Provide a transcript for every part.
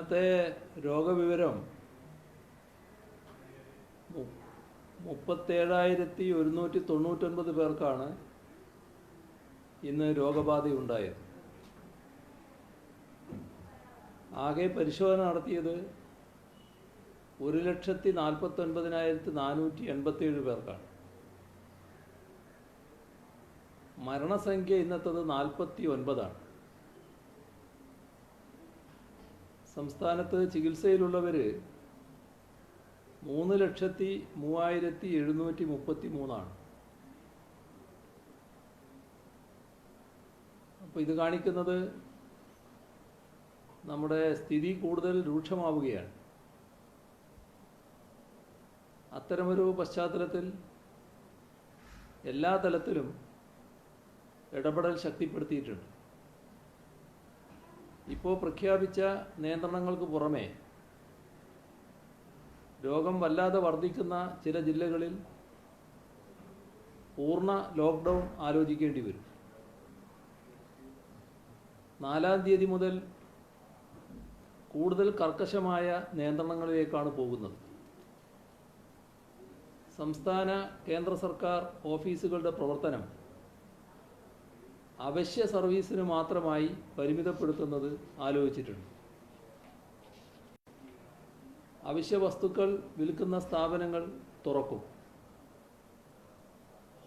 ഇന്നത്തെ രോഗവിവരം 37,199 പേർക്കാണ് ഇന്ന് രോഗബാധയുണ്ടായത്. ആകെ പരിശോധന നടത്തിയത് 1,49,487 പേർക്കാണ്. മരണസംഖ്യ ഇന്നത്തത് 49 ആണ്. സംസ്ഥാനത്ത് ചികിത്സയിലുള്ളവർ 3,03,733 ആണ്. അപ്പോൾ ഇത് കാണിക്കുന്നത് നമ്മുടെ സ്ഥിതി കൂടുതൽ രൂക്ഷമാവുകയാണ്. അത്തരമൊരു പശ്ചാത്തലത്തിൽ എല്ലാ തലത്തിലും ഇടപെടൽ ശക്തിപ്പെടുത്തിയിട്ടുണ്ട്. ഇപ്പോൾ പ്രഖ്യാപിച്ച നിയന്ത്രണങ്ങൾക്ക് പുറമെ രോഗം വല്ലാതെ വർദ്ധിക്കുന്ന ചില ജില്ലകളിൽ പൂർണ്ണ ലോക്ക്ഡൗൺ ആലോചിക്കേണ്ടി വരും. 4-ാം തീയതി മുതൽ കൂടുതൽ കർക്കശമായ നിയന്ത്രണങ്ങളിലേക്കാണ് പോകുന്നത്. സംസ്ഥാന കേന്ദ്ര സർക്കാർ ഓഫീസുകളുടെ പ്രവർത്തനം അവശ്യ സർവീസിന് മാത്രമായി പരിമിതപ്പെടുത്തുന്നത് ആലോചിച്ചിട്ടുണ്ട്. അവശ്യ വസ്തുക്കൾ വിൽക്കുന്ന സ്ഥാപനങ്ങൾ തുറക്കും.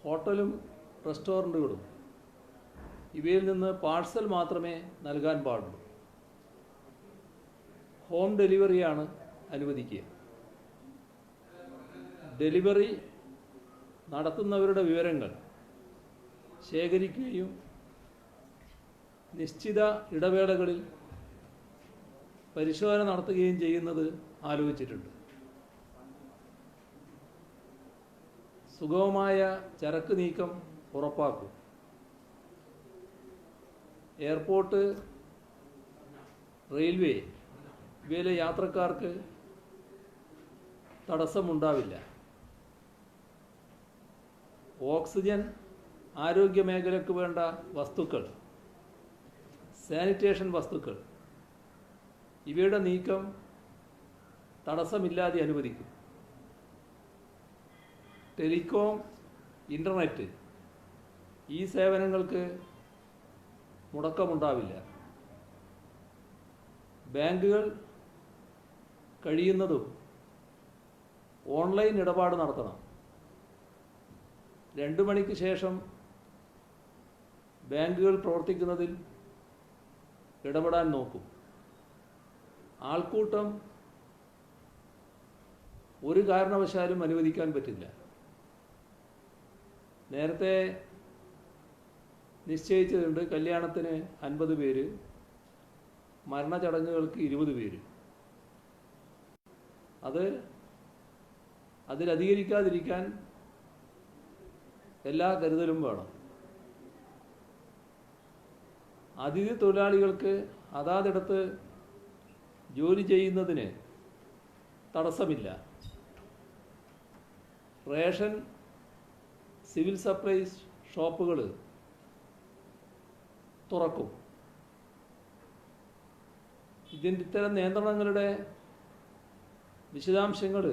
ഹോട്ടലും റെസ്റ്റോറൻറ്റുകളും ഇവയിൽ നിന്ന് പാഴ്സൽ മാത്രമേ നൽകാൻ പാടുള്ളൂ. ഹോം ഡെലിവറിയാണ് അനുവദിക്കുക. ഡെലിവറി നടത്തുന്നവരുടെ വിവരങ്ങൾ ശേഖരിക്കുകയും നിശ്ചിത ഇടവേളകളിൽ പരിശോധന നടത്തുകയും ചെയ്യുന്നത് ആലോചിച്ചിട്ടുണ്ട്. സുഗമമായ ചരക്ക് നീക്കം ഉറപ്പാക്കും. എയർപോർട്ട്, റെയിൽവേ ഇവയിലെ യാത്രക്കാർക്ക് തടസ്സമുണ്ടാവില്ല. ഓക്സിജൻ, ആരോഗ്യ മേഖലയ്ക്ക് വേണ്ട വസ്തുക്കൾ, സാനിറ്റേഷൻ വസ്തുക്കൾ ഇവയുടെ നീക്കം തടസ്സമില്ലാതെ അനുവദിക്കും. ടെലികോം, ഇൻ്റർനെറ്റ് ഈ സേവനങ്ങൾക്ക് മുടക്കമുണ്ടാവില്ല. ബാങ്കുകൾ കഴിയുന്നതും ഓൺലൈൻ ഇടപാട് നടത്തണം. 2 മണിക്ക് ശേഷം ബാങ്കുകൾ പ്രവർത്തിക്കുന്നതിൽ ഇടപെടാൻ നോക്കും. ആൾക്കൂട്ടം ഒരു കാരണവശാലും അനുവദിക്കാൻ പറ്റില്ല. നേരത്തെ നിശ്ചയിച്ചിട്ടുണ്ട് കല്യാണത്തിന് 50 പേര്, മരണചടങ്ങുകൾക്ക് 20 പേര്. അതിലധികരിക്കാതിരിക്കാൻ എല്ലാ കരുതലും വേണം. അതിഥി തൊഴിലാളികൾക്ക് അതാതിടത്ത് ജോലി ചെയ്യുന്നതിന് തടസ്സമില്ല. റേഷൻ, സിവിൽ സപ്ലൈസ് ഷോപ്പുകൾ തുറക്കും. ഇത്തരം നിയന്ത്രണങ്ങളുടെ വിശദാംശങ്ങൾ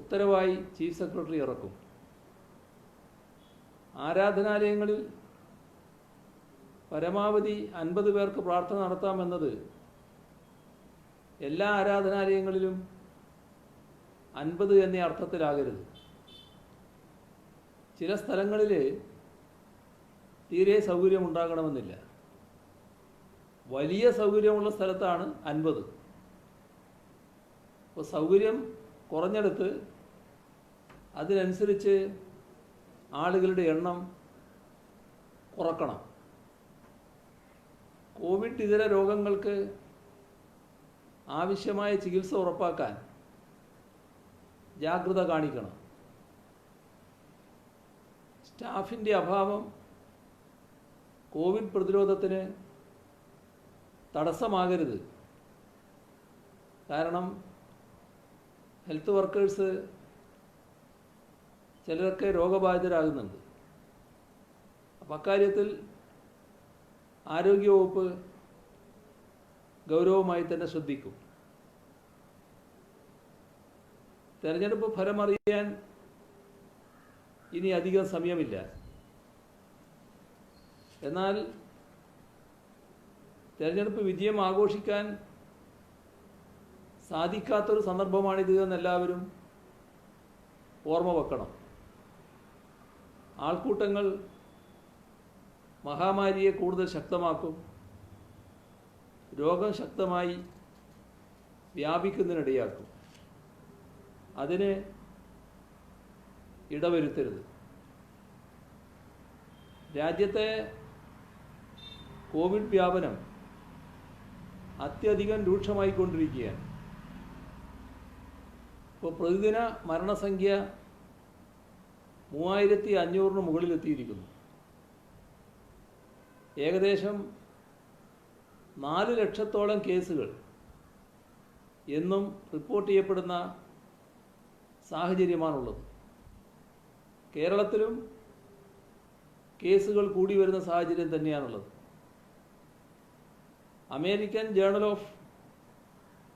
ഉത്തരവായി ചീഫ് സെക്രട്ടറി ഇറക്കും. ആരാധനാലയങ്ങളിൽ പരമാവധി 50 പേർക്ക് പ്രാർത്ഥന നടത്താമെന്നത് എല്ലാ ആരാധനാലയങ്ങളിലും 50 എന്ന അർത്ഥത്തിലാകരുത്. ചില സ്ഥലങ്ങളിൽ തീരെ സൗകര്യമുണ്ടാകണമെന്നില്ല. വലിയ സൗകര്യമുള്ള സ്ഥലത്താണ് 50. അപ്പോൾ സൗകര്യം കുറഞ്ഞെടുത്ത് അതിനനുസരിച്ച് ആളുകളുടെ എണ്ണം കുറക്കണം. കോവിഡ് ഇതര രോഗങ്ങൾക്ക് ആവശ്യമായ ചികിത്സ ഉറപ്പാക്കാൻ ജാഗ്രത കാണിക്കണം. സ്റ്റാഫിൻ്റെ അഭാവം കോവിഡ് പ്രതിരോധത്തിന് തടസ്സമാകരുത്. കാരണം ഹെൽത്ത് വർക്കേഴ്സ് ചിലരൊക്കെ രോഗബാധിതരാകുന്നുണ്ട്. അപ്പം അക്കാര്യത്തിൽ ആരോഗ്യവകുപ്പ് ഗൗരവമായി തന്നെ ശ്രദ്ധിക്കും. തെരഞ്ഞെടുപ്പ് ഫലമറിയാൻ ഇനി അധികം സമയമില്ല. എന്നാൽ തെരഞ്ഞെടുപ്പ് വിജയം ആഘോഷിക്കാൻ സാധിക്കാത്തൊരു സന്ദർഭമാണിത് എന്നെല്ലാവരും ഓർമ്മ വെക്കണം. ആൾക്കൂട്ടങ്ങൾ മഹാമാരിയെ കൂടുതൽ ശക്തമാക്കും. രോഗം ശക്തമായി വ്യാപിക്കുന്നതിനിടയാക്കും. അതിന് ഇടവരുത്തരുത്. രാജ്യത്തെ കോവിഡ് വ്യാപനം അത്യധികം രൂക്ഷമായിക്കൊണ്ടിരിക്കുകയാണ്. ഇപ്പോൾ പ്രതിദിന മരണസംഖ്യ 3500-ന് മുകളിലെത്തിയിരിക്കുന്നു. ഏകദേശം 4 ലക്ഷത്തോളം കേസുകൾ എന്നും റിപ്പോർട്ട് ചെയ്യപ്പെടുന്ന സാഹചര്യമാണുള്ളത്. കേരളത്തിലും കേസുകൾ കൂടി വരുന്ന സാഹചര്യം തന്നെയാണുള്ളത്. American journal of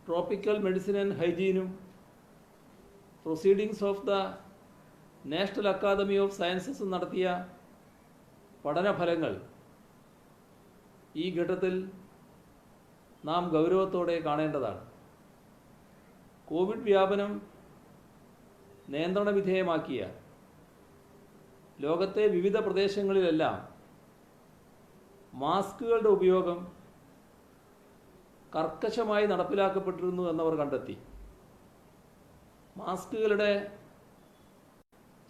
tropical medicine and ഹൈജീനും proceedings of the national academy of സയൻസസും നടത്തിയ പഠനഫലങ്ങൾ ഈ ഘട്ടത്തിൽ നാം ഗൗരവത്തോടെ കാണേണ്ടതാണ്. കോവിഡ് വ്യാപനം നിയന്ത്രണ വിധേയമാക്കിയ ലോകത്തെ വിവിധ പ്രദേശങ്ങളിലെല്ലാം മാസ്കുകളുടെ ഉപയോഗം കർക്കശമായി നടപ്പിലാക്കപ്പെട്ടിരുന്നു എന്നവർ കണ്ടെത്തി. മാസ്കുകളുടെ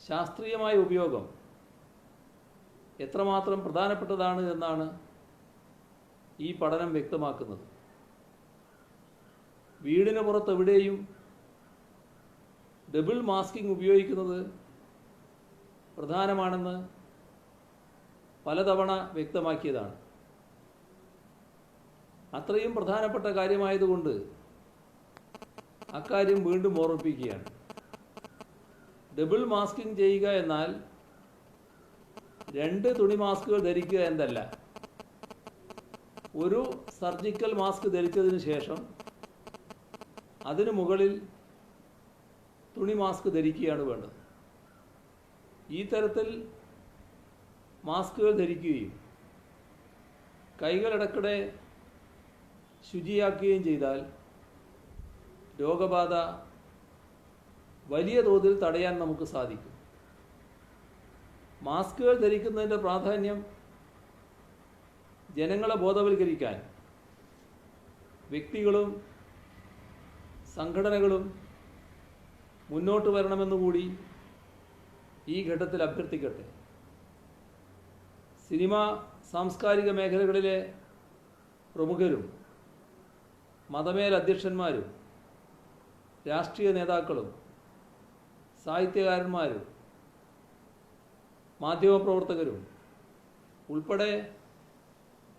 ശാസ്ത്രീയമായ ഉപയോഗം എത്രമാത്രം പ്രധാനപ്പെട്ടതാണ് എന്നാണ് ഈ പഠനം വ്യക്തമാക്കുന്നത്. വീടിന് പുറത്തെവിടെയും ഡബിൾ മാസ്കിംഗ് ഉപയോഗിക്കുന്നത് പ്രധാനമാണെന്ന് പലതവണ വ്യക്തമാക്കിയതാണ്. അത്രയും പ്രധാനപ്പെട്ട കാര്യമായതുകൊണ്ട് അക്കാര്യം വീണ്ടും ഓർമ്മിപ്പിക്കുകയാണ്. ഡബിൾ മാസ്കിംഗ് ചെയ്യുക എന്നാൽ 2 തുണി മാസ്കുകൾ ധരിക്കുക എന്നല്ല. ഒരു സർജിക്കൽ മാസ്ക് ധരിച്ചതിന് ശേഷം അതിനു മുകളിൽ തുണി മാസ്ക് ധരിക്കുകയാണ് വേണ്ടത്. ഈ തരത്തിൽ മാസ്കുകൾ ധരിക്കുകയും കൈകൾ ഇടയ്ക്കിടെ ശുചിയാക്കുകയും ചെയ്താൽ രോഗബാധ വലിയ തോതിൽ തടയാൻ നമുക്ക് സാധിക്കും. മാസ്കുകൾ ധരിക്കുന്നതിൻ്റെ പ്രാധാന്യം ജനങ്ങളെ ബോധവൽക്കരിക്കാൻ വ്യക്തികളും സംഘടനകളും മുന്നോട്ട് വരണമെന്നുകൂടി ഈ ഘട്ടത്തിൽ അഭ്യർത്ഥിക്കട്ടെ. സിനിമ, സാംസ്കാരിക മേഖലകളിലെ പ്രമുഖരും മതമേലധ്യക്ഷന്മാരും രാഷ്ട്രീയ നേതാക്കളും സാഹിത്യകാരന്മാരും മാധ്യമപ്രവർത്തകരും ഉൾപ്പെടെ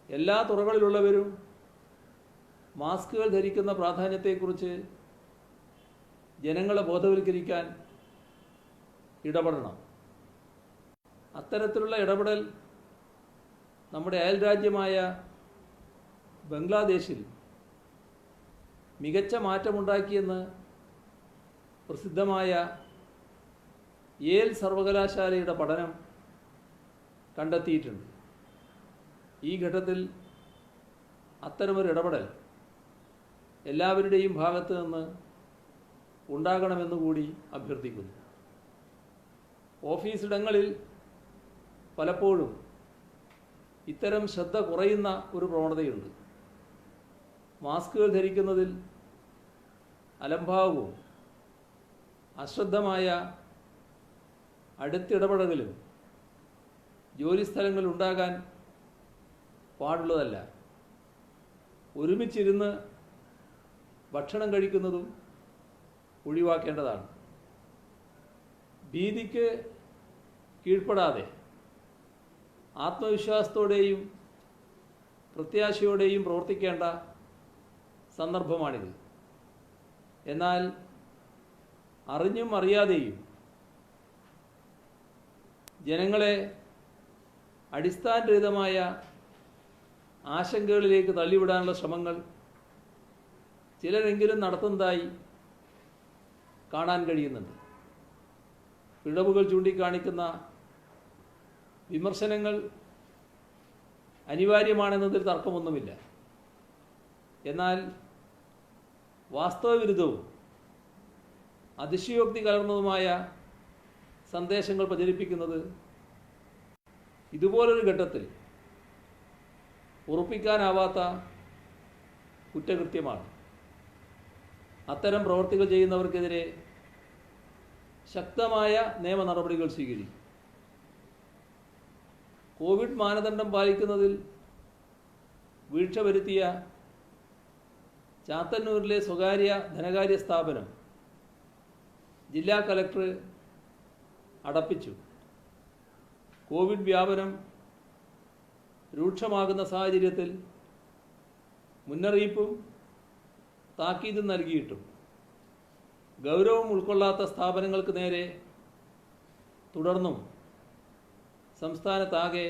എല്ലാ തുറകളിലുള്ളവരും മാസ്കുകൾ ധരിക്കുന്ന പ്രാധാന്യത്തെക്കുറിച്ച് ജനങ്ങളെ ബോധവൽക്കരിക്കാൻ ഇടപെടണം. അത്തരത്തിലുള്ള ഇടപെടൽ നമ്മുടെ അയൽരാജ്യമായ ബംഗ്ലാദേശിൽ മികച്ച മാറ്റമുണ്ടാക്കിയെന്ന് പ്രസിദ്ധമായ യേൽ സർവകലാശാലയുടെ പഠനം കണ്ടെത്തിയിട്ടുണ്ട്. ഈ ഘട്ടത്തിൽ അത്തരമൊരു ഇടപെടൽ എല്ലാവരുടെയും ഭാഗത്തു നിന്ന് ഉണ്ടാകണമെന്നുകൂടി അഭ്യർത്ഥിക്കുന്നു. ഓഫീസിടങ്ങളിൽ പലപ്പോഴും ഇത്തരം ശ്രദ്ധ കുറയുന്ന ഒരു പ്രവണതയുണ്ട്. മാസ്കുകൾ ധരിക്കുന്നതിൽ അലംഭാവവും അശ്രദ്ധമായ അടുത്തിടപെടലും ജോലിസ്ഥലങ്ങളിൽ ഉണ്ടാകാൻ പാടുള്ളതല്ല. ഒരുമിച്ചിരുന്ന് ഭക്ഷണം കഴിക്കുന്നതും ഒഴിവാക്കേണ്ടതാണ്. ഭീതിക്ക് കീഴ്പ്പെടാതെ ആത്മവിശ്വാസത്തോടെയും പ്രത്യാശയോടെയും പ്രവർത്തിക്കേണ്ട സന്ദർഭമാണിത്. എന്നാൽ അറിഞ്ഞും അറിയാതെയും ജനങ്ങളെ അടിസ്ഥാനരഹിതമായ ആശങ്കകളിലേക്ക് തള്ളിവിടാനുള്ള ശ്രമങ്ങൾ ചിലരെങ്കിലും നടത്തുന്നതായി കാണാൻ കഴിയുന്നുണ്ട്. പിഴവുകൾ ചൂണ്ടിക്കാണിക്കുന്ന വിമർശനങ്ങൾ അനിവാര്യമാണെന്നതിൽ തർക്കമൊന്നുമില്ല. എന്നാൽ വാസ്തവവിരുദ്ധവും അതിശയോക്തി കലർന്നതുമായ സന്ദേശങ്ങൾ പ്രചരിപ്പിക്കുന്നത് ഇതുപോലൊരു ഘട്ടത്തിൽ ഉറപ്പിക്കാനാവാത്ത കുറ്റകൃത്യമാണ്. അത്തരം പ്രവർത്തികൾ ചെയ്യുന്നവർക്കെതിരെ ശക്തമായ നിയമ നടപടികൾ സ്വീകരിക്കും. കോവിഡ് മാനദണ്ഡം പാലിക്കുന്നതിൽ വീഴ്ച വരുത്തിയ ചാത്തന്നൂരിലെ സ്വകാര്യ ധനകാര്യ സ്ഥാപനം ജില്ലാ കലക്ടർ അടപ്പിച്ചു. കോവിഡ് വ്യാപനം രൂക്ഷമാകുന്ന സാഹചര്യത്തിൽ മുന്നറിയിപ്പും താക്കീതും നൽകിയിട്ടും ഗൗരവം ഉൾക്കൊള്ളാത്ത സ്ഥാപനങ്ങൾക്ക് നേരെ തുടർന്നും സംസ്ഥാനത്താകെ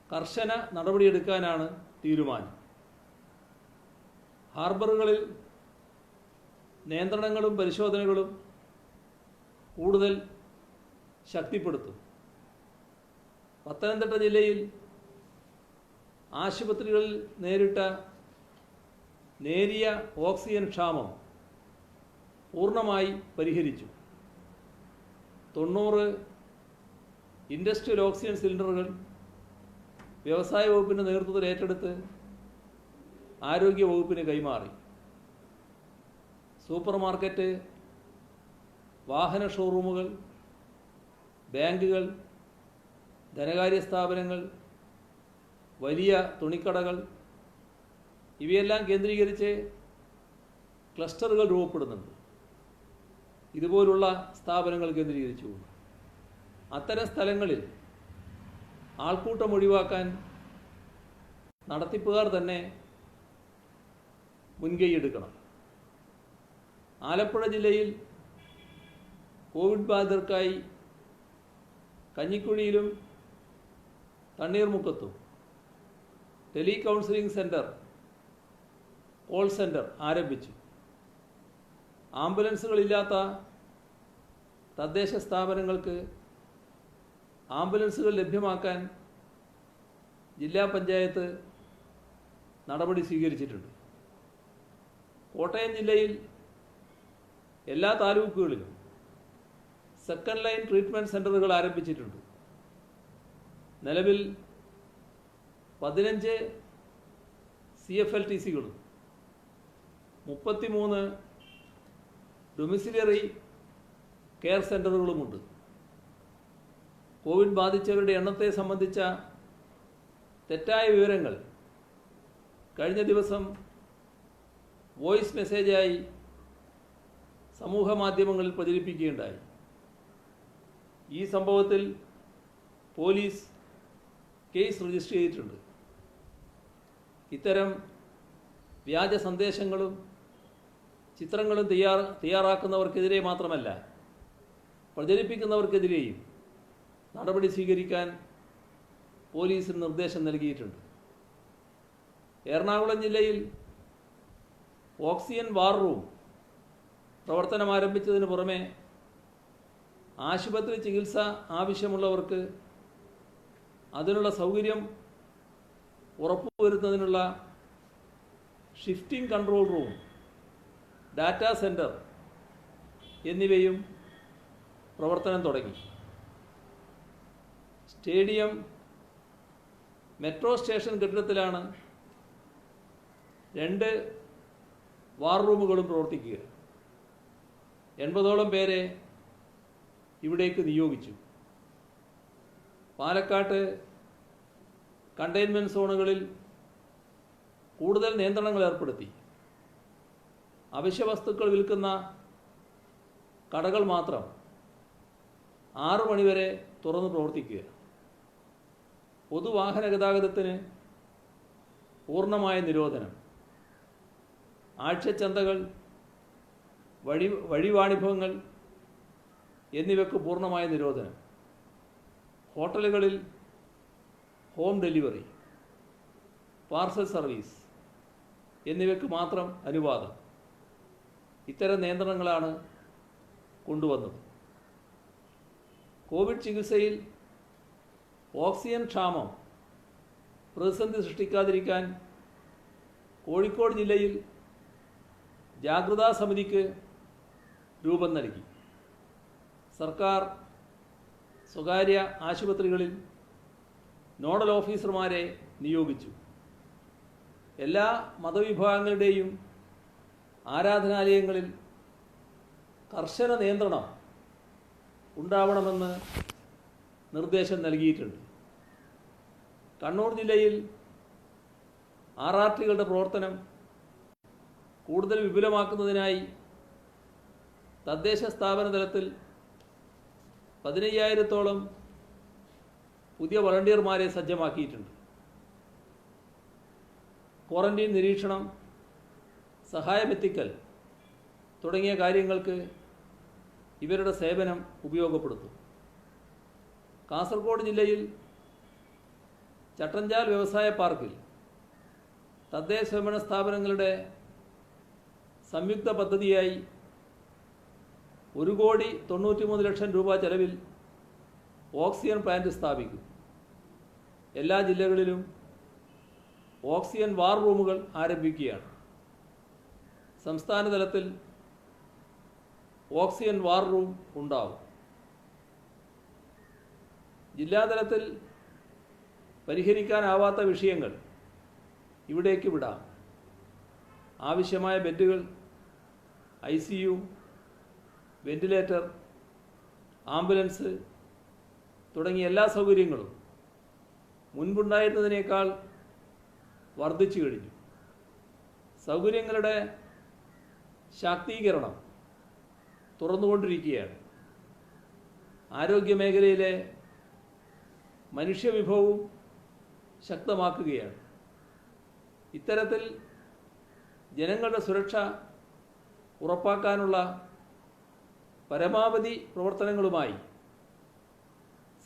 കർശന നടപടിയെടുക്കാനാണ് തീരുമാനം. ഹാർബറുകളിൽ നിയന്ത്രണങ്ങളും പരിശോധനകളും കൂടുതൽ ശക്തിപ്പെടുത്തും. പത്തനംതിട്ട ജില്ലയിൽ ആശുപത്രികളിൽ നേരിട്ട നേരിയ ഓക്സിജൻ ക്ഷാമം പൂർണ്ണമായി പരിഹരിച്ചു. 90 ഇൻഡസ്ട്രിയൽ ഓക്സിജൻ സിലിണ്ടറുകൾ വ്യവസായ വകുപ്പിൻ്റെ നേതൃത്വത്തിൽ ഏറ്റെടുത്ത് ആരോഗ്യ വകുപ്പിന് കൈമാറി. സൂപ്പർ മാർക്കറ്റ്, വാഹന ഷോറൂമുകൾ, ബാങ്കുകൾ, ധനകാര്യ സ്ഥാപനങ്ങൾ, വലിയ തുണിക്കടകൾ ഇവയെല്ലാം കേന്ദ്രീകരിച്ച് ക്ലസ്റ്ററുകൾ രൂപപ്പെടുന്നുണ്ട്. ഇതുപോലുള്ള സ്ഥാപനങ്ങൾ കേന്ദ്രീകരിച്ചു. അത്തരം സ്ഥലങ്ങളിൽ ആൾക്കൂട്ടം ഒഴിവാക്കാൻ നടത്തിപ്പുകാർ തന്നെ മുൻകൈയെടുക്കണം. ആലപ്പുഴ ജില്ലയിൽ കോവിഡ് ബാധിതർക്കായി കഞ്ഞിക്കുഴിയിലും തണ്ണീർമുക്കത്തും tele counselling centre, call centre ആരംഭിച്ചു. ആംബുലൻസുകളില്ലാത്ത തദ്ദേശ സ്ഥാപനങ്ങൾക്ക് ആംബുലൻസുകൾ ലഭ്യമാക്കാൻ ജില്ലാ പഞ്ചായത്ത് നടപടി സ്വീകരിച്ചിട്ടുണ്ട്. കോട്ടയം ജില്ലയിൽ എല്ലാ താലൂക്കുകളിലും സെക്കൻഡ് ലൈൻ ട്രീറ്റ്മെൻറ്റ് സെൻ്ററുകൾ ആരംഭിച്ചിട്ടുണ്ട്. നിലവിൽ 15 CFLTCകളും 33 ഡൊമിസിലറി കെയർ സെൻ്ററുകളുമുണ്ട്. കോവിഡ് ബാധിച്ചവരുടെ എണ്ണത്തെ സംബന്ധിച്ച തെറ്റായ വിവരങ്ങൾ കഴിഞ്ഞ ദിവസം വോയിസ് മെസ്സേജായി സമൂഹ മാധ്യമങ്ങളിൽ പ്രചരിപ്പിക്കുകയുണ്ടായി. ഈ സംഭവത്തിൽ പോലീസ് കേസ് രജിസ്റ്റർ ചെയ്തിട്ടുണ്ട്. ഇത്തരം വ്യാജ സന്ദേശങ്ങളും ചിത്രങ്ങളും തയ്യാറാക്കുന്നവർക്കെതിരെ മാത്രമല്ല, പ്രചരിപ്പിക്കുന്നവർക്കെതിരെയും നടപടി സ്വീകരിക്കാൻ പോലീസിന് നിർദ്ദേശം നൽകിയിട്ടുണ്ട്. എറണാകുളം ജില്ലയിൽ ഓക്സിജൻ വാർ റൂം പ്രവർത്തനം ആരംഭിച്ചതിന് പുറമെ ആശുപത്രി ചികിത്സ ആവശ്യമുള്ളവർക്ക് അതിനുള്ള സൗകര്യം ഉറപ്പുവരുത്തുന്നതിനുള്ള shifting control room, data centre എന്നിവയും പ്രവർത്തനം തുടങ്ങി. സ്റ്റേഡിയം മെട്രോ സ്റ്റേഷൻ കെട്ടിടത്തിലാണ് 2 വാർ റൂമുകളും പ്രവർത്തിക്കുക. 80ഓളം പേരെ ഇവിടേക്ക് നിയോഗിച്ചു. പാലക്കാട്ട് കണ്ടെയ്ൻമെൻറ്റ് സോണുകളിൽ കൂടുതൽ നിയന്ത്രണങ്ങൾ ഏർപ്പെടുത്തി. അവശ്യവസ്തുക്കൾ വിൽക്കുന്ന കടകൾ മാത്രം 6 മണിവരെ തുറന്ന് പ്രവർത്തിക്കുക. പൊതുവാഹന ഗതാഗതത്തിന് പൂർണ്ണമായ നിരോധനം. ആഴ്ചച്ചന്തകൾ, വഴിവാണിഭങ്ങൾ എന്നിവയ്ക്ക് പൂർണ്ണമായ നിരോധനം. ഹോട്ടലുകളിൽ ഹോം ഡെലിവറി, പാർസൽ സർവീസ്, എന്നിവയ്ക്ക് മാത്രം അനുവാദം. ഇത്തരം നിയന്ത്രണങ്ങളാണ് കൊണ്ടുവന്നത്. കോവിഡ് ചികിത്സയിൽ ഓക്സിജൻ ക്ഷാമം പ്രതിസന്ധി സൃഷ്ടിക്കാതിരിക്കാൻ കോഴിക്കോട് ജില്ലയിൽ ജാഗ്രതാ സമിതിക്ക് രൂപം നൽകി. സർക്കാർ സ്വകാര്യ ആശുപത്രികളിൽ നോഡൽ ഓഫീസർമാരെ നിയോഗിച്ചു. എല്ലാ മതവിഭാഗങ്ങളുടെയും ആരാധനാലയങ്ങളിൽ കർശന നിയന്ത്രണം ഉണ്ടാവണമെന്ന് നിർദ്ദേശം നൽകിയിട്ടുണ്ട്. കണ്ണൂർ ജില്ലയിൽ RRTകളുടെ പ്രവർത്തനം കൂടുതൽ വിപുലമാക്കുന്നതിനായി തദ്ദേശ സ്ഥാപന തലത്തിൽ 15,000-ഓളം പുതിയ വളണ്ടിയർമാരെ സജ്ജമാക്കിയിട്ടുണ്ട്. ക്വാറന്റീൻ നിരീക്ഷണം, സഹായമെത്തിക്കൽ തുടങ്ങിയ കാര്യങ്ങൾക്ക് ഇവരുടെ സേവനം ഉപയോഗപ്പെടുത്തും. കാസർഗോഡ് ജില്ലയിൽ ചട്ടഞ്ചാൽ വ്യവസായ പാർക്കിൽ തദ്ദേശ സ്വയംഭരണ സ്ഥാപനങ്ങളുടെ സംയുക്ത പദ്ധതിയായി 1,93,00,000 രൂപ ചെലവിൽ ഓക്സിജൻ പ്ലാന്റ് സ്ഥാപിക്കും. എല്ലാ ജില്ലകളിലും ഓക്സിജൻ വാർ റൂമുകൾ ആരംഭിക്കുകയാണ്. സംസ്ഥാന തലത്തിൽ ഓക്സിജൻ വാർ റൂം ഉണ്ടാവും. ജില്ലാതലത്തിൽ പരിഹരിക്കാനാവാത്ത വിഷയങ്ങൾ ഇവിടേക്ക് വിടാം. ആവശ്യമായ ബെഡുകൾ, ICU, വെന്റിലേറ്റർ, ആംബുലൻസ് തുടങ്ങിയ എല്ലാ സൗകര്യങ്ങളും മുൻപുണ്ടായിരുന്നതിനേക്കാൾ വർദ്ധിച്ചു കഴിഞ്ഞു. സൗകര്യങ്ങളുടെ ശാക്തീകരണം തുറന്നുകൊണ്ടിരിക്കുകയാണ്. ആരോഗ്യമേഖലയിലെ മനുഷ്യവിഭവവും ശക്തമാക്കുകയാണ്. ഇത്തരത്തിൽ ജനങ്ങളുടെ സുരക്ഷ ഉറപ്പാക്കാനുള്ള പരമാവധി പ്രവർത്തനങ്ങളുമായി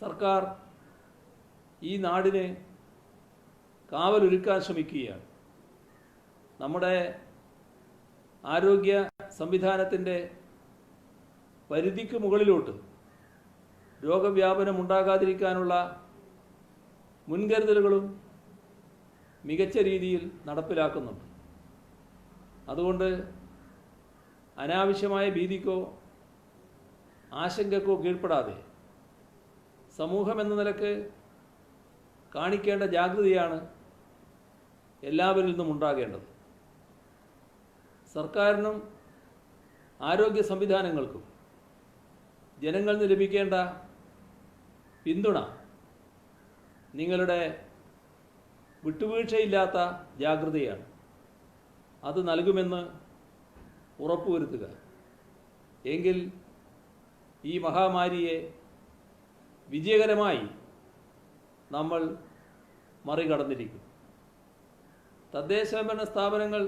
സർക്കാർ ഈ നാടിന് കാവലൊരുക്കാൻ ശ്രമിക്കുകയാണ്. നമ്മുടെ ആരോഗ്യ സംവിധാനത്തിൻ്റെ പരിധിക്ക് മുകളിലോട്ട് രോഗവ്യാപനം ഉണ്ടാകാതിരിക്കാനുള്ള മുൻകരുതലുകളും മികച്ച രീതിയിൽ നടപ്പിലാക്കുന്നുണ്ട്. അതുകൊണ്ട് അനാവശ്യമായ ഭീതിക്കോ ആശങ്കക്കോ കീഴ്പ്പെടാതെ സമൂഹം എന്ന നിലക്ക് കാണിക്കേണ്ട ജാഗ്രതയാണ് എല്ലാവരിൽ നിന്നും ഉണ്ടാകേണ്ടത്. സർക്കാരിനും ആരോഗ്യ സംവിധാനങ്ങൾക്കും ജനങ്ങളിൽ നിന്ന് ലഭിക്കേണ്ട പിന്തുണ നിങ്ങളുടെ വിട്ടുവീഴ്ചയില്ലാത്ത ജാഗ്രതയാണ്. അത് നൽകുമെന്ന് ഉറപ്പുവരുത്തുക. എങ്കിൽ ഈ മഹാമാരിയെ വിജയകരമായി നമ്മൾ മറികടന്നിരിക്കും. തദ്ദേശ സ്വയംഭരണ സ്ഥാപനങ്ങൾ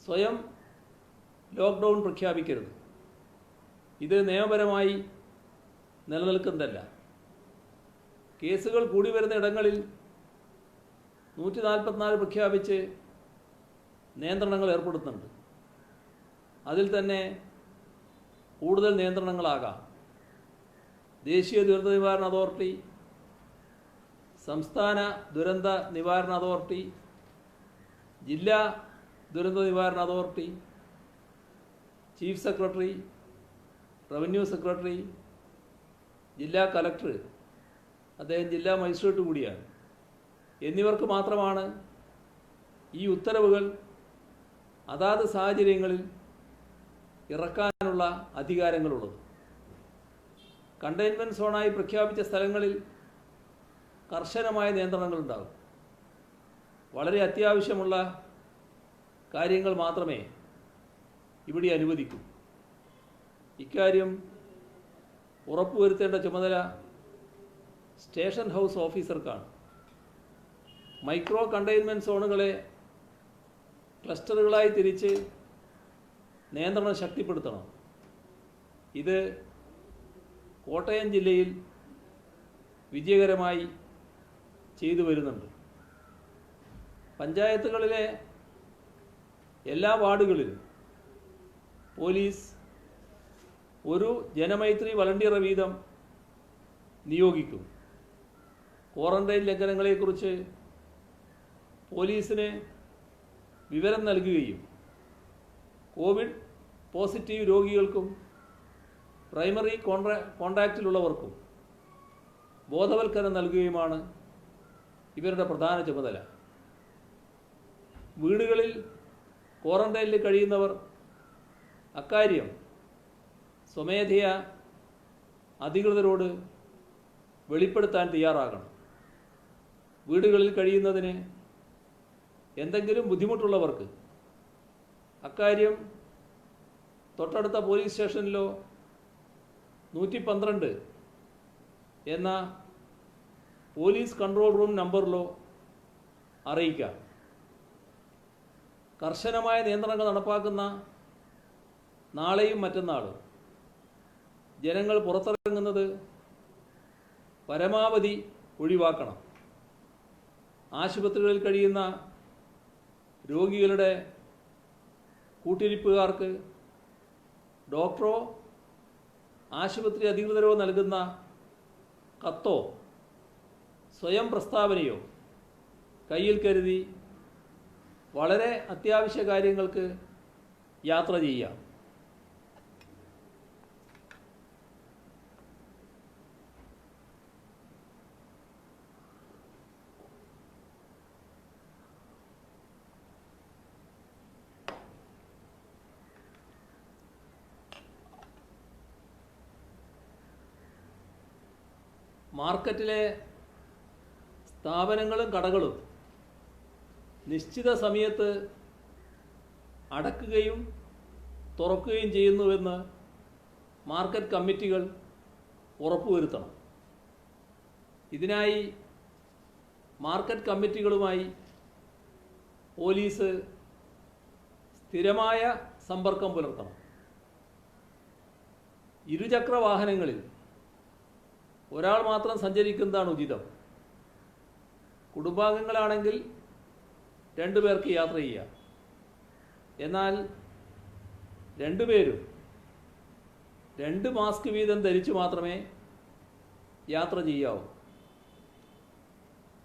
സ്വയം ലോക്ക്ഡൗൺ പ്രഖ്യാപിക്കരുത്. ഇത് നിയമപരമായി നിലനിൽക്കുന്നതല്ല. കേസുകൾ കൂടി വരുന്ന ഇടങ്ങളിൽ 144 പ്രഖ്യാപിച്ച് നിയന്ത്രണങ്ങൾ ഏർപ്പെടുത്തുന്നുണ്ട്. അതിൽ തന്നെ കൂടുതൽ നിയന്ത്രണങ്ങളാകാം. ദേശീയ ദുരന്ത നിവാരണ അതോറിറ്റി, സംസ്ഥാന ദുരന്ത നിവാരണ അതോറിറ്റി, ജില്ലാ ദുരന്ത നിവാരണ authority, chief secretary, revenue secretary, ജില്ലാ കലക്ടർ, അദ്ദേഹം ജില്ലാ മജിസ്ട്രേറ്റ് കൂടിയാണ്, എന്നിവർക്ക് മാത്രമാണ് ഈ ഉത്തരവുകൾ അതാത് സാഹചര്യങ്ങളിൽ ഇറക്കാനുള്ള അധികാരങ്ങളുള്ളത്. കണ്ടെയ്ൻമെൻറ്റ് സോണായി പ്രഖ്യാപിച്ച സ്ഥലങ്ങളിൽ കർശനമായ നിയന്ത്രണങ്ങളുണ്ടാകും. വളരെ അത്യാവശ്യമുള്ള കാര്യങ്ങൾ മാത്രമേ ഇവിടെ അനുവദിക്കൂ. ഇക്കാര്യം ഉറപ്പുവരുത്തേണ്ട ചുമതല സ്റ്റേഷൻ ഹൗസ് ഓഫീസർക്കാണ്. മൈക്രോ കണ്ടെയ്ൻമെൻറ്റ് സോണുകളെ ക്ലസ്റ്ററുകളായി തിരിച്ച് നിയന്ത്രണം ശക്തിപ്പെടുത്തണം. ഇത് കോട്ടയം ജില്ലയിൽ വിജയകരമായി ചെയ്തു വരുന്നുണ്ട്. പഞ്ചായത്തുകളിലെ എല്ലാ വാർഡുകളിലും പോലീസ് ഒരു ജനമൈത്രി വളണ്ടിയർ വീതം നിയോഗിക്കും. ക്വാറന്റൈൻ ലംഘനങ്ങളെക്കുറിച്ച് പോലീസിന് വിവരം നൽകുകയും കോവിഡ് പോസിറ്റീവ് രോഗികൾക്കും പ്രൈമറി കോണ്ടാക്റ്റിലുള്ളവർക്കും ബോധവൽക്കരണം നൽകുകയുമാണ് ഇവരുടെ പ്രധാന ചുമതല. വീടുകളിൽ ക്വാറന്റൈനിൽ കഴിയുന്നവർ അക്കാര്യം സ്വമേധയാ അധികൃതരോട് വെളിപ്പെടുത്താൻ തയ്യാറാകണം. വീടുകളിൽ കഴിയുന്നതിന് എന്തെങ്കിലും ബുദ്ധിമുട്ടുള്ളവർക്ക് അക്കാര്യം തൊട്ടടുത്ത പോലീസ് സ്റ്റേഷനിലോ 112 എന്ന പോലീസ് കൺട്രോൾ റൂം നമ്പറിലോ അറിയിക്കാം. കർശനമായ നിയന്ത്രണങ്ങൾ നടപ്പാക്കുന്ന നാളെയും മറ്റന്നാളും ജനങ്ങൾ പുറത്തിറങ്ങുന്നത് പരമാവധി ഒഴിവാക്കണം. ആശുപത്രികളിൽ കഴിയുന്ന രോഗികളുടെ കൂട്ടിരിപ്പുകാർക്ക് ഡോക്ടറോ ആശുപത്രി അധികൃതരോ നൽകുന്ന കത്തോ സ്വയം പ്രസ്താവനയോ കയ്യിൽ കരുതി വളരെ അത്യാവശ്യ കാര്യങ്ങൾക്ക് യാത്ര ചെയ്യാം. മാർക്കറ്റിലെ സ്ഥാപനങ്ങളും കടകളും നിശ്ചിത സമയത്ത് അടക്കുകയും തുറക്കുകയും ചെയ്യുന്നുവെന്ന് മാർക്കറ്റ് കമ്മിറ്റികൾ ഉറപ്പുവരുത്തണം. ഇതിനായി മാർക്കറ്റ് കമ്മിറ്റികളുമായി പോലീസ് സ്ഥിരമായ സമ്പർക്കം പുലർത്തണം. ഇരുചക്ര വാഹനങ്ങളിൽ ഒരാൾ മാത്രം സഞ്ചരിക്കുന്നതാണ് ഉചിതം. കുടുംബാംഗങ്ങളാണെങ്കിൽ 2 പേർക്ക് യാത്ര ചെയ്യാം. എന്നാൽ 2 പേരും 2 മാസ്ക് വീതം ധരിച്ചു മാത്രമേ യാത്ര ചെയ്യാവൂ.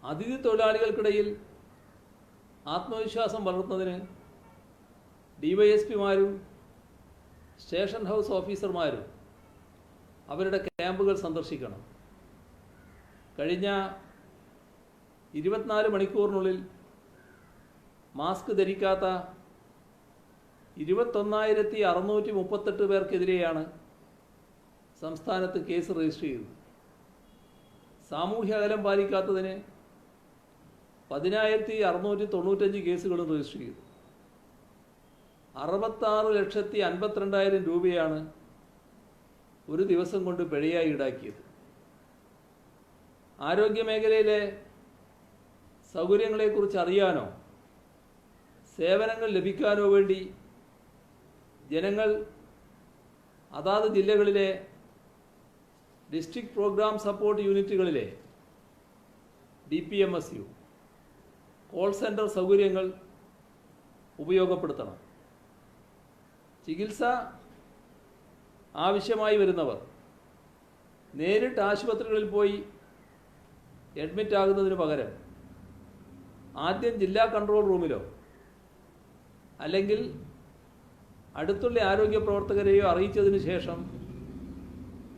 അതിഥി തൊഴിലാളികൾക്കിടയിൽ ആത്മവിശ്വാസം വളർത്തുന്നതിന് ഡിവൈഎസ്പിമാരും സ്റ്റേഷൻ ഹൗസ് ഓഫീസർമാരും അവരുടെ ക്യാമ്പുകൾ സന്ദർശിക്കണം. കഴിഞ്ഞ 24 മണിക്കൂറിനുള്ളിൽ മാസ്ക് ധരിക്കാത്ത 21,638 പേർക്കെതിരെയാണ് സംസ്ഥാനത്ത് കേസ് രജിസ്റ്റർ ചെയ്തത്. സാമൂഹ്യ അകലം പാലിക്കാത്തതിന് 10,695 കേസുകളും രജിസ്റ്റർ ചെയ്തു. 66,52,000 രൂപയാണ് ഒരു ദിവസം കൊണ്ട് പിഴയായി ഈടാക്കിയത്. ആരോഗ്യമേഖലയിലെ സൗകര്യങ്ങളെക്കുറിച്ച് അറിയാനോ സേവനങ്ങൾ ലഭിക്കാനോ വേണ്ടി ജനങ്ങൾ അതാത് ജില്ലകളിലെ ഡിസ്ട്രിക്ട് പ്രോഗ്രാം സപ്പോർട്ട് യൂണിറ്റുകളിലെ DPMSU കോൾ സെൻറ്റർ സൗകര്യങ്ങൾ ഉപയോഗപ്പെടുത്തണം. ചികിത്സ ആവശ്യമായി വരുന്നവർ നേരിട്ട് ആശുപത്രികളിൽ പോയി അഡ്മിറ്റ് ആകുന്നതിന് പകരം ആദ്യം ജില്ലാ കൺട്രോൾ റൂമിലോ അല്ലെങ്കിൽ അടുത്തുള്ള ആരോഗ്യ പ്രവർത്തകരെയോ അറിയിച്ചതിന് ശേഷം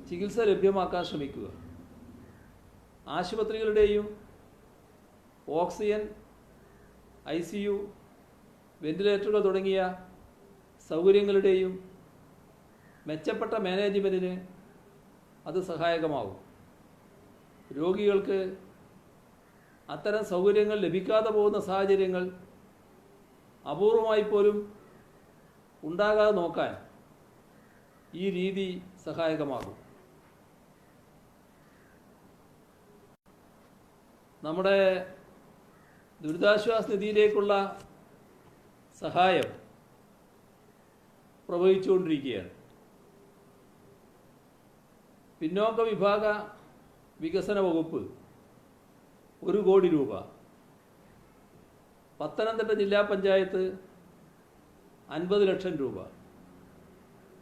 ചികിത്സ ലഭ്യമാക്കാൻ ശ്രമിക്കുക. ആശുപത്രികളുടെയും ഓക്സിജൻ, ICU, വെന്റിലേറ്ററുകൾ തുടങ്ങിയ സൗകര്യങ്ങളുടെയും മെച്ചപ്പെട്ട മാനേജ്മെൻറ്റിന് അത് സഹായകമാകും. രോഗികൾക്ക് അത്തരം സൗകര്യങ്ങൾ ലഭിക്കാതെ പോകുന്ന സാഹചര്യങ്ങൾ അപൂർവമായി പോലും ഉണ്ടാകാതെ നോക്കാൻ ഈ രീതി സഹായകമാകും. നമ്മുടെ ദുരിതാശ്വാസ നിധിയിലേക്കുള്ള സഹായം പ്രവഹിച്ചുകൊണ്ടിരിക്കുകയാണ്. പിന്നോക്ക വിഭാഗ വികസന വകുപ്പ് 1 കോടി രൂപ, പത്തനംതിട്ട ജില്ലാ പഞ്ചായത്ത് 50 ലക്ഷം രൂപ.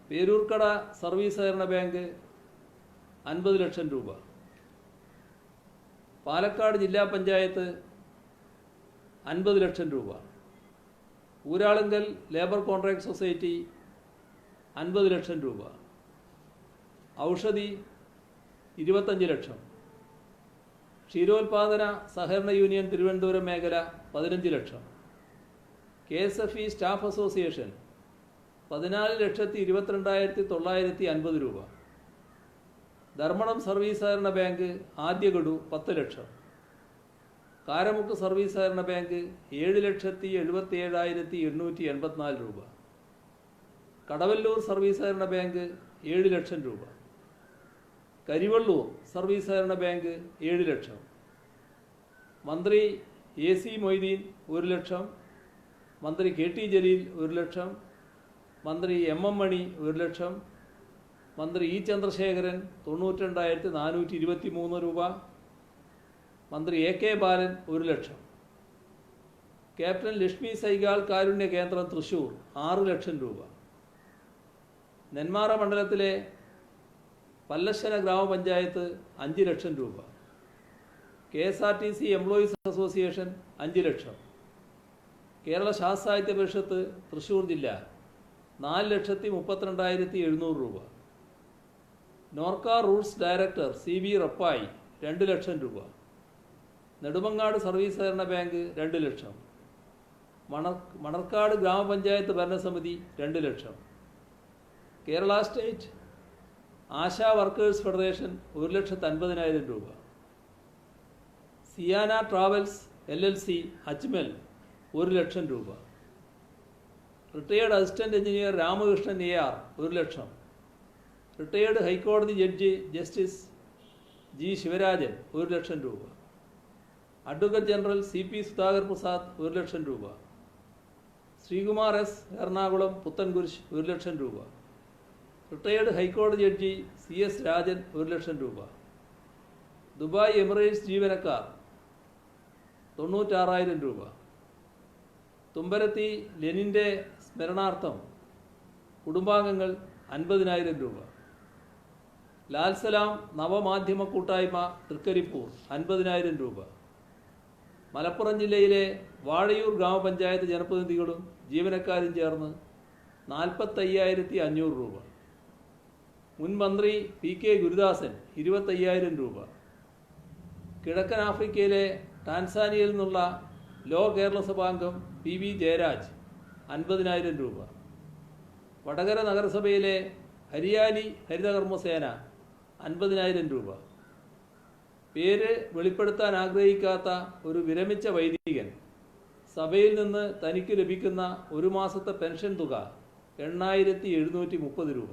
പേരൂർക്കട സർവീസ് സഹകരണ ബാങ്ക് 50 ലക്ഷം രൂപ. പാലക്കാട് ജില്ലാ പഞ്ചായത്ത് 50 ലക്ഷം രൂപ. ഊരാളുങ്കൽ ലേബർ കോൺട്രാക്ട് സൊസൈറ്റി 50 ലക്ഷം രൂപ. ഔഷധി 25 ലക്ഷം. ക്ഷീരോത്പാദന സഹകരണ യൂണിയൻ തിരുവനന്തപുരം മേഖല 15 ലക്ഷം. KSFE സ്റ്റാഫ് അസോസിയേഷൻ 14,22,950 രൂപ. ധർമ്മടം സർവീസ് സഹകരണ ബാങ്ക് ആദ്യ ഗഡു 10 ലക്ഷം. കാരമുക്ക് സർവീസ് സഹകരണ ബാങ്ക് 7,77,884 രൂപ. കടവല്ലൂർ സർവീസ് സഹകരണ ബാങ്ക് 7 ലക്ഷം രൂപ. കരിവള്ളൂർ സർവീസ് സഹകരണ ബാങ്ക് 7 ലക്ഷം. മന്ത്രി AC മൊയ്തീൻ 1 ലക്ഷം. മന്ത്രി KT ജലീൽ 1 ലക്ഷം. മന്ത്രി MM മണി 1 ലക്ഷം. മന്ത്രി E ചന്ദ്രശേഖരൻ 92,423 രൂപ. മന്ത്രി AK ബാലൻ 1 ലക്ഷം. ക്യാപ്റ്റൻ ലക്ഷ്മി സൈഗാൾ കാരുണ്യ കേന്ദ്രം തൃശൂർ 6 ലക്ഷം രൂപ. നെന്മാറ മണ്ഡലത്തിലെ പല്ലശ്ശന ഗ്രാമപഞ്ചായത്ത് 5 ലക്ഷം രൂപ. KSRTC employees association 5 lakh. Kerala Sastra Sahitya Parishad Thrissur ജില്ല 4,32,700 രൂപ. Norka roots director CB Rappai 2 lakh രൂപ. നെടുമങ്ങാട് സർവീസ് സഹകരണ ബാങ്ക് 2 ലക്ഷം. മണർക്കാട് ഗ്രാമപഞ്ചായത്ത് ഭരണസമിതി 2 lakh. Kerala state ASHA workers federation 1,50,000 രൂപ. സിയാന ട്രാവൽസ് LLC അജ്മൽ 1 ലക്ഷം രൂപ. Retired assistant engineer Ramakrishnan AR 1 lakh. Retired high court judge justice G Sivarajan 1 lakh രൂപ. Advocate general CP Sudhakar Prasad 1 lakh രൂപ. ശ്രീകുമാർ S എറണാകുളം പുത്തൻകുരിശ് 1 ലക്ഷം രൂപ. Retired high court judge CS Rajan 1 lakh രൂപ. ദുബായ് എമിറേറ്റ്സ് ജീവനക്കാർ 96,000 രൂപ. തുമ്പരത്തി ലെനിൻ്റെ സ്മരണാർത്ഥം കുടുംബാംഗങ്ങൾ 50,000 രൂപ. ലാൽസലാം നവമാധ്യമ കൂട്ടായ്മ തൃക്കരിപ്പൂർ 50,000 രൂപ. മലപ്പുറം ജില്ലയിലെ വാഴയൂർ ഗ്രാമപഞ്ചായത്ത് ജനപ്രതിനിധികളും ജീവനക്കാരും ചേർന്ന് 45,500 രൂപ. മുൻ മന്ത്രി PK ഗുരുദാസൻ 25,000 രൂപ. കിഴക്കൻ ആഫ്രിക്കയിലെ ടാൻസാനിയയിൽ നിന്നുള്ള ലോ കേരള സഭാംഗം PV ജയരാജ് 50,000 രൂപ. വടകര നഗരസഭയിലെ ഹരിയാലി ഹരിതകർമ്മസേന 50,000 രൂപ. പേര് വെളിപ്പെടുത്താൻ ആഗ്രഹിക്കാത്ത ഒരു വിരമിച്ച വൈദികൻ സഭയിൽ നിന്ന് തനിക്ക് ലഭിക്കുന്ന ഒരു മാസത്തെ പെൻഷൻ തുക 8,730 രൂപ.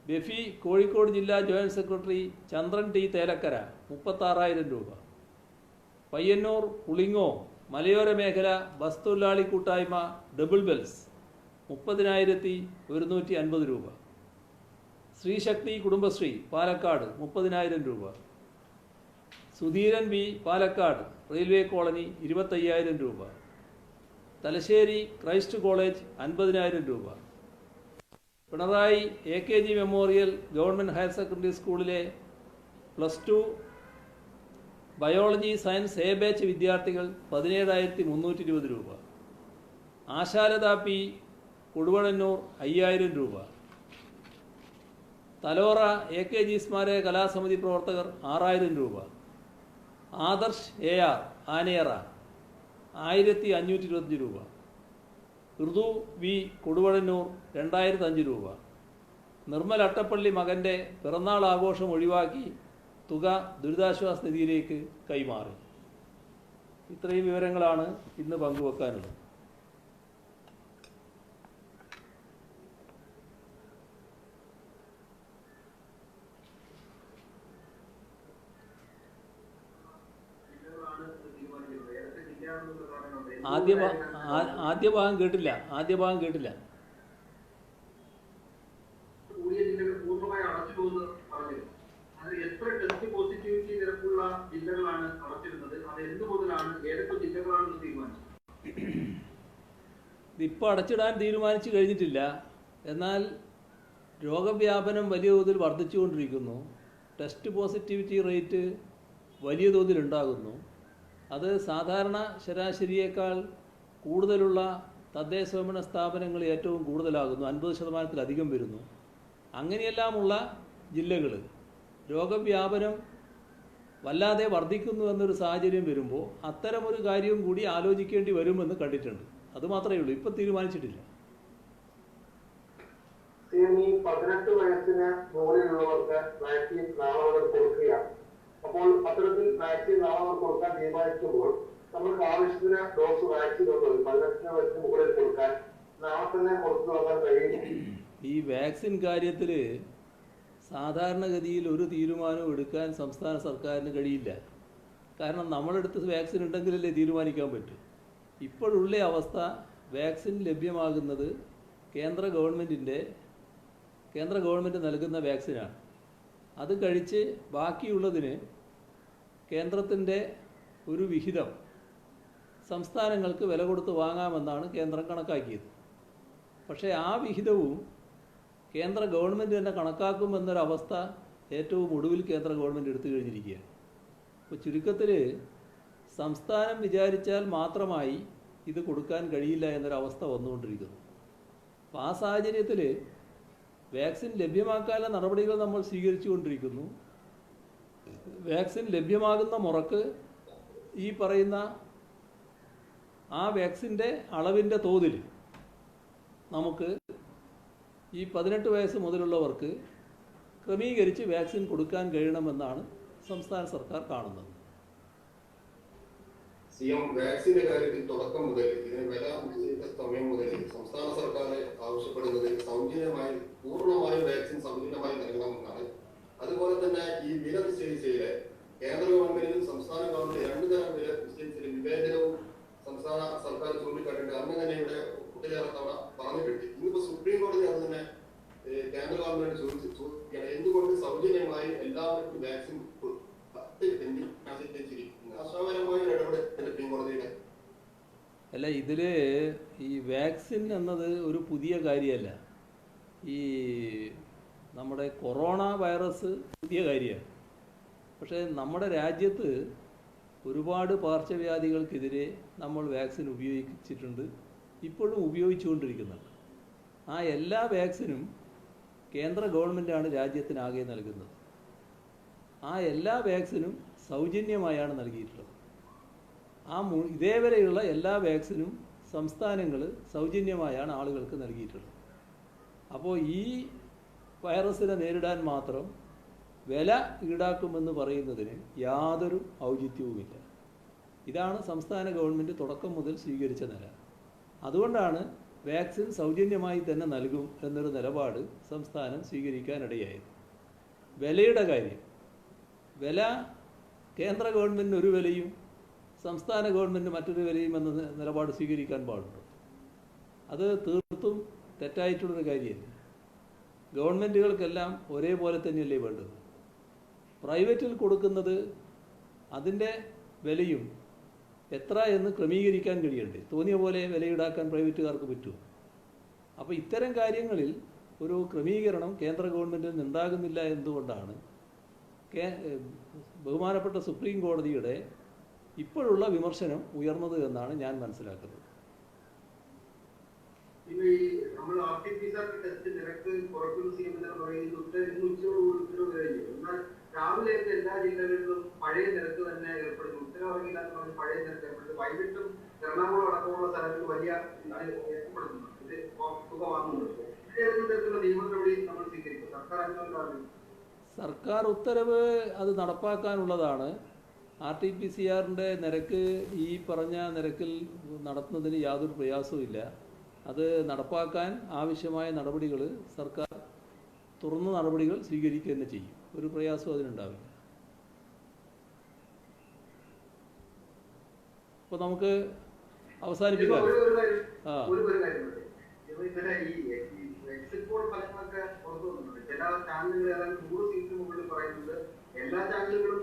ബെഫി കോഴിക്കോട് ജില്ലാ ജോയിന്റ് സെക്രട്ടറി ചന്ദ്രൻ T തേലക്കര 36,000 രൂപ. പയ്യന്നൂർ പുളിങ്ങോ മലയോര മേഖല ബസ് തൊഴിലാളി കൂട്ടായ്മ ഡബിൾ ബെൽസ് 30,150 രൂപ. ശ്രീശക്തി കുടുംബശ്രീ പാലക്കാട് 30,000 രൂപ. Sudheeran V Palakkad railway colony 25,000 രൂപ. തലശ്ശേരി ക്രൈസ്റ്റ് കോളേജ് 50,000 രൂപ. Pinarayi AKG memorial government higher secondary സ്കൂളിലെ +2 ബയോളജി സയൻസ് A ബാച്ച് വിദ്യാർത്ഥികൾ 17,320 രൂപ. ആശാലത P കൊടുവഴന്നൂർ 5,000 രൂപ. തലോറ AKG സ്മാരക കലാസമിതി പ്രവർത്തകർ 6,000 രൂപ. ആദർശ് AR ആനയറ 1,525 രൂപ. ഋതു V കൊടുവഴന്നൂർ 2,005 രൂപ. നിർമ്മൽ അട്ടപ്പള്ളി മകൻ്റെ പിറന്നാൾ ആഘോഷം ഒഴിവാക്കി തുക ദുരിതാശ്വാസ നിധിയിലേക്ക് കൈമാറി. ഇത്രയും വിവരങ്ങളാണ് ഇന്ന് പങ്കുവെക്കാനുള്ളത്. ആദ്യ ഭാഗം കേട്ടില്ല. ഇപ്പോൾ ഇപ്പോൾ അടച്ചിടാൻ തീരുമാനിച്ചു കഴിഞ്ഞിട്ടില്ല. എന്നാൽ രോഗവ്യാപനം വലിയ തോതിൽ വർദ്ധിച്ചുകൊണ്ടിരിക്കുന്നു. ടെസ്റ്റ് പോസിറ്റിവിറ്റി റേറ്റ് വലിയ തോതിൽ ഉണ്ടാകുന്നു. അത് സാധാരണ ശരാശരിയേക്കാൾ കൂടുതലുള്ള തദ്ദേശ സ്വയംഭരണ സ്ഥാപനങ്ങൾ ഏറ്റവും കൂടുതലാകുന്നു. 50%-ലധികം വരുന്നു. അങ്ങനെയെല്ലാമുള്ള ജില്ലകൾ രോഗവ്യാപനം വല്ലാതെ വർദ്ധിക്കുന്നു എന്നൊരു സാഹചര്യം വരുമ്പോൾ അത്തരമൊരു കാര്യവും കൂടി ആലോചിക്കേണ്ടി വരുമെന്ന് കണ്ടിട്ടുണ്ട്. അതുമാത്രമേ ഉള്ളൂ. ഇപ്പം തീരുമാനിച്ചിട്ടില്ല. 18 വയസ്സിന് മുകളിലുള്ളവർക്ക് വാക്സിൻ നാളെ മുതൽ കൊടുക്കുകയാണ്. അപ്പോൾ അത്തരത്തിൽ വാക്സിൻ നാളെ മുതൽ കൊടുക്കാൻ തീരുമാനിക്കുമ്പോൾ നമുക്ക് ആവശ്യത്തിന് ഡോസ് വാക്സിൻ ഉള്ളത് 18 വയസ്സിന് മുകളിൽ കൊടുക്കാൻ നാളെ തന്നെ കൊടുത്തു തുടങ്ങാൻ കഴിയും. ഈ വാക്സിൻ കാര്യത്തിൽ സാധാരണഗതിയിൽ ഒരു തീരുമാനവും എടുക്കാൻ സംസ്ഥാന സർക്കാരിന് കഴിയില്ല. കാരണം നമ്മളെടുത്ത് വാക്സിൻ ഉണ്ടെങ്കിലല്ലേ തീരുമാനിക്കാൻ പറ്റൂ. ഇപ്പോഴുള്ള അവസ്ഥ വാക്സിൻ ലഭ്യമാകുന്നത് കേന്ദ്ര ഗവൺമെൻറ് നൽകുന്ന വാക്സിനാണ്. അത് കഴിച്ച് ബാക്കിയുള്ളതിന് കേന്ദ്രത്തിൻ്റെ ഒരു വിഹിതം സംസ്ഥാനങ്ങൾക്ക് വില കൊടുത്ത് വാങ്ങാമെന്നാണ് കേന്ദ്രം കണക്കാക്കിയത്. പക്ഷേ ആ വിഹിതവും കേന്ദ്ര ഗവൺമെൻറ് തന്നെ കണക്കാക്കുമെന്നൊരവസ്ഥ ഏറ്റവും ഒടുവിൽ കേന്ദ്ര ഗവൺമെൻറ് എടുത്തു കഴിഞ്ഞിരിക്കുകയാണ്. അപ്പോൾ ചുരുക്കത്തിൽ സംസ്ഥാനം വിചാരിച്ചാൽ മാത്രമായി ഇത് കൊടുക്കാൻ കഴിയില്ല എന്നൊരവസ്ഥ വന്നുകൊണ്ടിരിക്കുന്നു. അപ്പോൾ ആ സാഹചര്യത്തിൽ വാക്സിൻ ലഭ്യമാക്കാനുള്ള നടപടികൾ നമ്മൾ സ്വീകരിച്ചുകൊണ്ടിരിക്കുന്നു. വാക്സിൻ ലഭ്യമാകുന്ന മുറക്ക് ഈ പറയുന്ന ആ വാക്സിൻ്റെ അളവിൻ്റെ തോതിൽ നമുക്ക് ഈ 18 വയസ്സ് മുതലുള്ളവർക്ക് ക്രമീകരിച്ച് വാക്സിൻ കൊടുക്കാൻ കഴിയണമെന്നാണ് സംസ്ഥാന സർക്കാർ കാണുന്നത്. വാക്സിന്റെ കാര്യത്തിൽ തുടക്കം മുതൽ ഇതിന് വില നിശ്ചയിച്ച സമയം മുതൽ സംസ്ഥാന സർക്കാർ ആവശ്യപ്പെടുന്നത് സൗജന്യമായി പൂർണ്ണമായും വാക്സിൻ സൗജന്യമായി നൽകണമെന്നാണ്. അതുപോലെ തന്നെ ഈ വില നിശ്ചയിച്ചതിലെ കേന്ദ്ര ഗവൺമെന്റിനും സംസ്ഥാന ഗവൺമെന്റ് രണ്ടു തരം വില നിശ്ചയിച്ചതിൽ വിവേചനവും സംസ്ഥാന സർക്കാർ ചൂണ്ടിക്കാട്ടിട്ട് അന്ന് തന്നെ ഇവിടെ ഒട്ടേറെ തവണ പറഞ്ഞിട്ടുണ്ട്. ഇന്നിപ്പോ സുപ്രീം കോടതി അത് തന്നെ കേന്ദ്ര ഗവൺമെന്റ് ചോദിക്കുകയാണ്, എന്തുകൊണ്ട് സൗജന്യമായി എല്ലാവർക്കും വാക്സിൻ അല്ല, ഇതിൽ ഈ വാക്സിൻ എന്നത് ഒരു പുതിയ കാര്യമല്ല. ഈ നമ്മുടെ കൊറോണ വൈറസ് പുതിയ കാര്യമാണ്. പക്ഷേ നമ്മുടെ രാജ്യത്ത് ഒരുപാട് പകർച്ചവ്യാധികൾക്കെതിരെ നമ്മൾ വാക്സിൻ ഉപയോഗിച്ചിട്ടുണ്ട്, ഇപ്പോഴും ഉപയോഗിച്ചുകൊണ്ടിരിക്കുന്നുണ്ട്. ആ എല്ലാ വാക്സിനും കേന്ദ്ര ഗവൺമെൻറ്റാണ് രാജ്യത്തിനാകെ നൽകുന്നത്. ആ എല്ലാ വാക്സിനും സൗജന്യമായാണ് നൽകിയിട്ടുള്ളത്. ഇതേവരെയുള്ള എല്ലാ വാക്സിനും സംസ്ഥാനങ്ങൾ സൗജന്യമായാണ് ആളുകൾക്ക് നൽകിയിട്ടുള്ളത്. അപ്പോൾ ഈ വൈറസിനെ നേരിടാൻ മാത്രം വില ഈടാക്കുമെന്ന് പറയുന്നതിന് യാതൊരു ഔചിത്യവുമില്ല. ഇതാണ് സംസ്ഥാന ഗവൺമെൻറ് തുടക്കം മുതൽ സ്വീകരിച്ച നില. അതുകൊണ്ടാണ് വാക്സിൻ സൗജന്യമായി തന്നെ നൽകും എന്നൊരു നിലപാട് സംസ്ഥാനം സ്വീകരിക്കാനിടയായത്. വിലയുടെ കാര്യം, വില കേന്ദ്ര ഗവൺമെൻറ്റിന് ഒരു വിലയും സംസ്ഥാന ഗവൺമെൻറ് മറ്റൊരു വിലയും എന്ന നിലപാട് സ്വീകരിക്കാൻ പാടുണ്ടോ? അത് തീർത്തും തെറ്റായിട്ടുള്ളൊരു കാര്യമല്ല. ഗവൺമെൻറ്റുകൾക്കെല്ലാം ഒരേപോലെ തന്നെയല്ലേ വേണ്ടത്. പ്രൈവറ്റിൽ കൊടുക്കുന്നത് അതിൻ്റെ വിലയും എത്ര എന്ന് ക്രമീകരിക്കാൻ കഴിയണ്ടേ? തോന്നിയ പോലെ വില ഈടാക്കാൻ പ്രൈവറ്റുകാർക്ക് പറ്റുമോ? അപ്പോൾ ഇത്തരം കാര്യങ്ങളിൽ ഒരു ക്രമീകരണം കേന്ദ്ര ഗവൺമെൻറ്റിൽ നിന്നുണ്ടാകുന്നില്ല എന്നതുകൊണ്ടാണ് ബഹുമാനപ്പെട്ട സുപ്രീം കോടതിയുടെ ഇപ്പോഴുള്ള വിമർശനം ഉയർന്നത് എന്നാണ് ഞാൻ മനസ്സിലാക്കുന്നത്. രാവിലെയൊക്കെ എല്ലാ ജില്ലകളിലും പഴയ നിരക്ക് തന്നെ ഏർപ്പെടുന്നു. ഉത്തരവാദില്ല എന്ന് പറഞ്ഞ് പഴയ നിരക്ക് ഏർപ്പെടുന്നു. വൈകിട്ടും എറണാകുളം അടക്കമുള്ള സ്ഥലങ്ങളിൽ വലിയ ഏർപ്പെടുന്നുണ്ട്. ഇത് തുക വാങ്ങുന്നുണ്ട്. ഏതെങ്കിലും തരത്തിലുള്ള നിയമ നടപടി നമ്മൾ സ്വീകരിക്കും. സർക്കാർ ഉത്തരവ് അത് നടപ്പാക്കാനുള്ളതാണ്. RT-PCR നിരക്ക് ഈ പറഞ്ഞ നിരക്കിൽ നടത്തുന്നതിന് യാതൊരു പ്രയാസവുമില്ല. അത് നടപ്പാക്കാൻ ആവശ്യമായ നടപടികൾ സർക്കാർ തുറന്ന നടപടികൾ സ്വീകരിക്കുക തന്നെ ചെയ്യും. ഒരു പ്രയാസവും അതിനുണ്ടാവില്ല. അപ്പോൾ നമുക്ക് അവസാനിപ്പിക്കാം. എല്ലാ ചാനലുകളും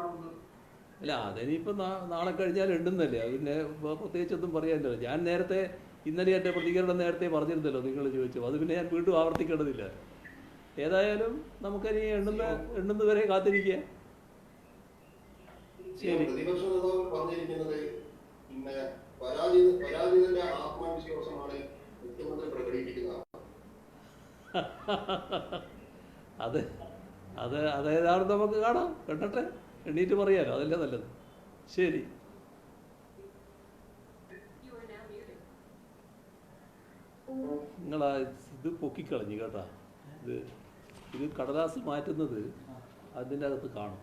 പറയുന്നത് അല്ല അതിനിപ്പോൾ നാളെ കഴിഞ്ഞാൽ എണ്ണുന്നല്ലേ, അത് പിന്നെ പ്രത്യേകിച്ചൊന്നും പറയാനില്ലല്ലോ. ഞാൻ നേരത്തെ ഇന്നലെ എൻ്റെ പ്രതികരണം നേരത്തെ പറഞ്ഞിരുന്നല്ലോ, നിങ്ങൾ ചോദിച്ചു. അത് പിന്നെ ഞാൻ വീണ്ടും ആവർത്തിക്കേണ്ടതില്ല. ഏതായാലും നമുക്കനി എണ്ണുന്നവരെ കാത്തിരിക്കുക. ശരി. പ്രതിപക്ഷ നേതാവ് പറഞ്ഞിരിക്കുന്നത് പിന്നെ പരാജിതന്റെ ആത്മവിശ്വാസമാണ് മുഖ്യമന്ത്രി പ്രകടിപ്പിക്കുന്നത്. അതേതാണെന്ന് നമുക്ക് കാണാം, കണ്ടട്ടെ, എണ്ണീറ്റ് പറയാലോ, അതല്ലേ നല്ലത്. ശരി. നിങ്ങളാ ഇത് പൊക്കിക്കളഞ്ഞു കേട്ടാ. ഇത് കടലാസ് മാറ്റുന്നത് അതിൻ്റെ അകത്ത് കാണും.